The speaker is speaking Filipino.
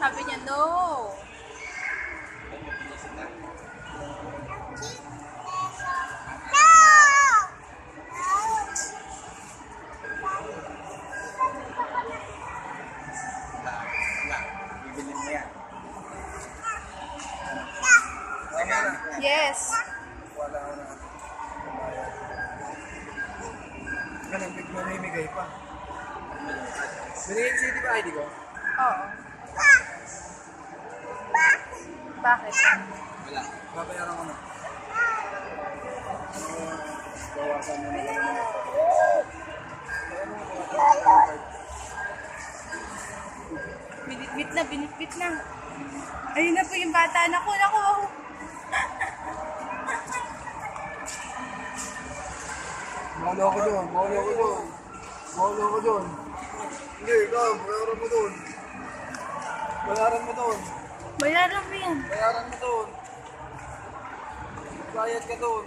Sabi niya, no. Bibilin mo yan. Yes. Wala na. Ganun, mamimigay pa. Binigay sa'yo, di ba ID ko? Oo. Bakit? Wala. Babayaran ko na. Bawasan mo na lang. Binitbit na. Ayun na po yung bata. Naku. Maulo ko doon. Hindi, ikaw, bayaran mo doon. Bayaran mo yan. Bayaran mo doon. Bayad ka doon.